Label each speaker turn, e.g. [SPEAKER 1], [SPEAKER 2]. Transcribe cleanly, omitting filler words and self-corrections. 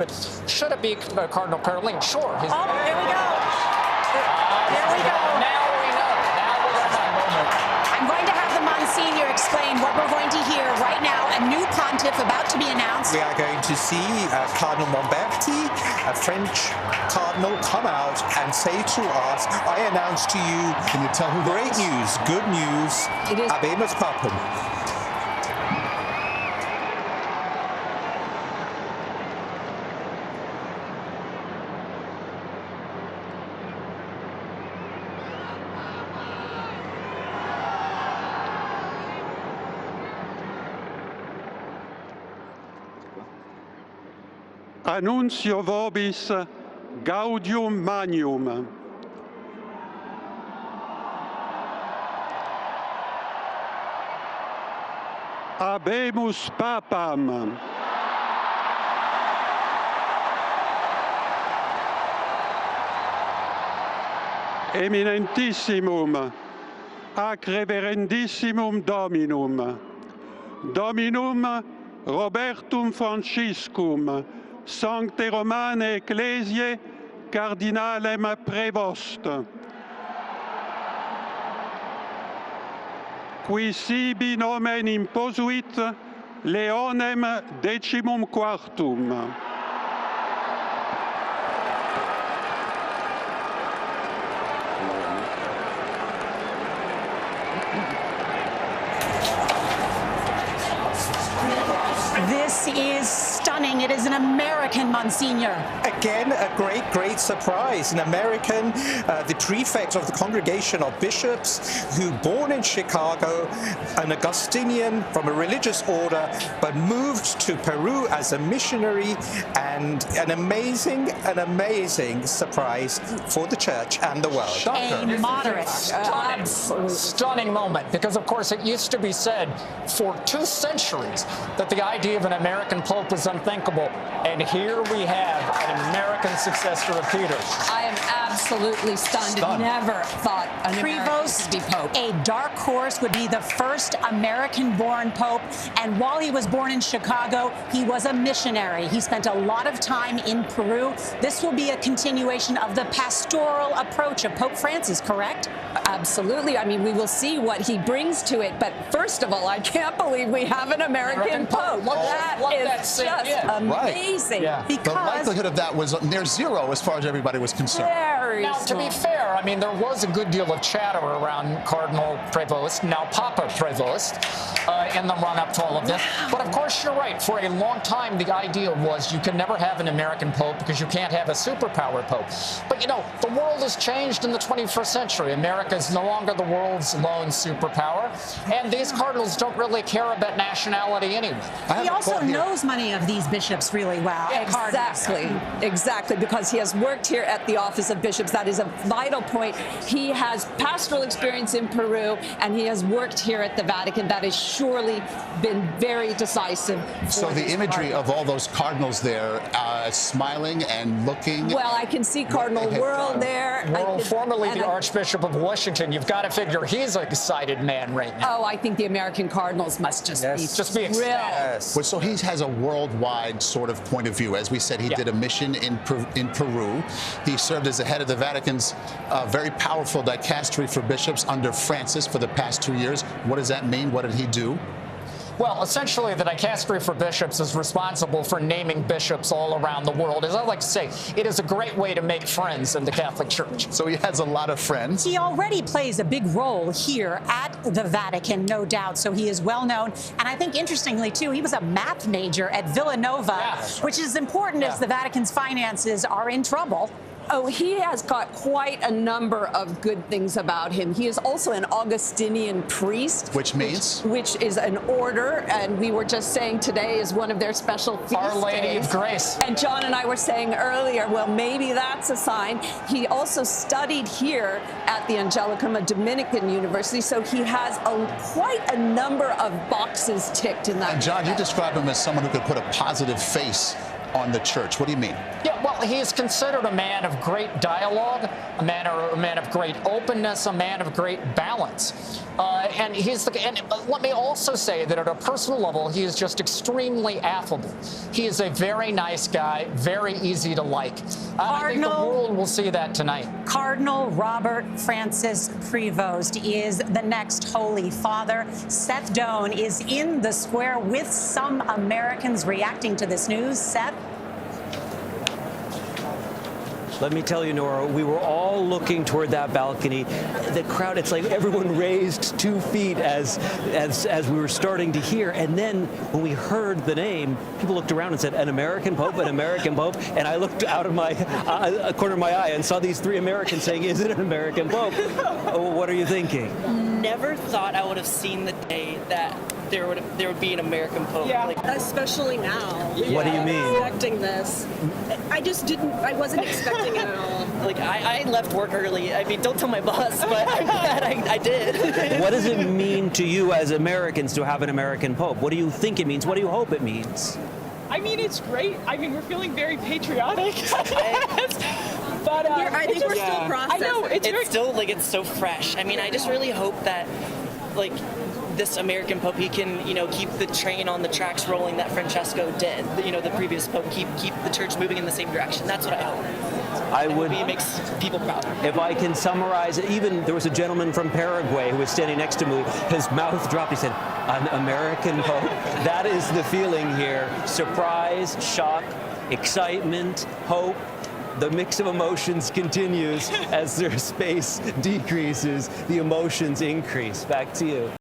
[SPEAKER 1] But should it be Cardinal Caroline? Sure.
[SPEAKER 2] Here we go. Here we go.
[SPEAKER 1] Now we know. Now we're going to moment.
[SPEAKER 2] I'm going to have the Monsignor explain what we're going to hear right now. A new pontiff about to be announced.
[SPEAKER 3] We are going to see Cardinal Momberti, a French cardinal, come out and say to us, I announce to you,
[SPEAKER 4] can you tell who
[SPEAKER 3] great news, good news, Habemus Papam.
[SPEAKER 5] Annuncio vobis gaudium magnum. Habemus papam. Eminentissimum, ac reverendissimum Dominum, Dominum Robertum Franciscum, Sancte Romane Ecclesiae Cardinalem Prevost, qui sibi nomen imposuit Leonem XIV.
[SPEAKER 2] This is stunning. It is an American, Monsignor.
[SPEAKER 3] Again, a great surprise. An American, the prefect of the Congregation of Bishops, who born in Chicago, an Augustinian from a religious order, but moved to Peru as a missionary, and an amazing surprise for the church and the world.
[SPEAKER 2] A moderate.
[SPEAKER 1] Stunning moment, because of course it used to be said for 2 centuries that the idea of an American Pope was unthinkable, and here we have an American successor of Peter.
[SPEAKER 6] I am absolutely stunned. Never thought an
[SPEAKER 2] Prevost,
[SPEAKER 6] American would be Pope.
[SPEAKER 2] A dark horse, would be the first American-born Pope, and while he was born in Chicago, he was a missionary. He spent a lot of time in Peru. This will be a continuation of the pastoral approach of Pope Francis, correct?
[SPEAKER 6] Absolutely. I mean, we will see what he brings to it. But first of all, I can't believe we have an American Pope. That is just amazing.
[SPEAKER 4] Right.
[SPEAKER 2] Because
[SPEAKER 4] the likelihood of that was near zero as far as everybody was concerned.
[SPEAKER 1] Now, to be fair, I mean, there was a good deal of chatter around Cardinal Prevost, now Papa Prevost, in the run-up to all of this. But of course, you're right. For a long time, the idea was you can never have an American Pope because you can't have a superpower Pope. But, you know, the world has changed in the 21st century. America is no longer the world's lone superpower. And these cardinals don't really care about nationality anyway.
[SPEAKER 2] he also knows many of these bishops really well.
[SPEAKER 6] Exactly, because he has worked here at the Office of Bishops. That is a vital point. He has pastoral experience in Peru, and he has worked here at the Vatican. That has surely been very decisive.
[SPEAKER 4] So the imagery of all those cardinals there smiling and looking.
[SPEAKER 6] Well, I can see Cardinal World there.
[SPEAKER 1] Formerly the Archbishop of Washington. You've got to figure he's an excited man right now.
[SPEAKER 6] Oh, I think the American Cardinals must just be
[SPEAKER 1] ecstatic.
[SPEAKER 3] Yes.
[SPEAKER 4] Well, so he has a worldwide sort of point of view. As we said, he did a mission in Peru. He served as the head of the Vatican's very powerful dicastery for bishops under Francis for the past 2 years. What does that mean? What did he do?
[SPEAKER 1] Well, essentially, the dicastery for bishops is responsible for naming bishops all around the world. As I like to say, it is a great way to make friends in the Catholic Church.
[SPEAKER 4] So he has a lot of friends.
[SPEAKER 2] He already plays a big role here at the Vatican, no doubt, so he is well known. And I think, interestingly, too, he was a math major at Villanova, which is important as the Vatican's finances are in trouble.
[SPEAKER 6] Oh, he has got quite a number of good things about him. He is also an Augustinian priest.
[SPEAKER 4] Which means?
[SPEAKER 6] Which is an order, and we were just saying today is one of their special feast
[SPEAKER 1] Our Lady
[SPEAKER 6] days.
[SPEAKER 1] of Grace.
[SPEAKER 6] And John and I were saying earlier, well, maybe that's a sign. He also studied here at the Angelicum, a Dominican university, so he has quite a number of boxes ticked in that.
[SPEAKER 4] And John, you describe him as someone who could put a positive face on the church. What do you mean?
[SPEAKER 1] Yeah, well, Well, he is considered a man of great dialogue, a man of great openness, a man of great balance. And let me also say that at a personal level, he is just extremely affable. He is a very nice guy, very easy to like. I think the world will see that tonight.
[SPEAKER 2] Cardinal Robert Francis Prevost is the next Holy Father. Seth Doane is in the square with some Americans reacting to this news. Seth?
[SPEAKER 7] Let me tell you, Nora, we were all looking toward that balcony. The crowd, it's like everyone raised 2 feet as we were starting to hear. And then when we heard the name, people looked around and said, an American Pope, an American Pope. And I looked out of my corner of my eye and saw these 3 Americans saying, is it an American Pope? What are you thinking?
[SPEAKER 8] Never thought I would have seen the day that there would be an American Pope.
[SPEAKER 9] Yeah,
[SPEAKER 8] like,
[SPEAKER 9] especially now.
[SPEAKER 7] What do you mean?
[SPEAKER 9] Expecting this. I wasn't expecting it at all.
[SPEAKER 8] Like, I left work early. I mean, don't tell my boss, but I'm glad I did.
[SPEAKER 7] What does it mean to you as Americans to have an American Pope? What do you think it means? What do you hope it means?
[SPEAKER 9] I mean, it's great. I mean, we're feeling very patriotic. But I think we're still processing. I know,
[SPEAKER 8] it's still, like, it's so fresh. I mean, I just really hope that, like, this American Pope, he can, keep the train on the tracks rolling that Francesco did. The previous Pope, keep the church moving in the same direction. That's what I hope. It makes people proud.
[SPEAKER 7] If I can summarize it, even there was a gentleman from Paraguay who was standing next to me. His mouth dropped. He said, an American Pope. That is the feeling here. Surprise, shock, excitement, hope. The mix of emotions continues as their space decreases. The emotions increase. Back to you.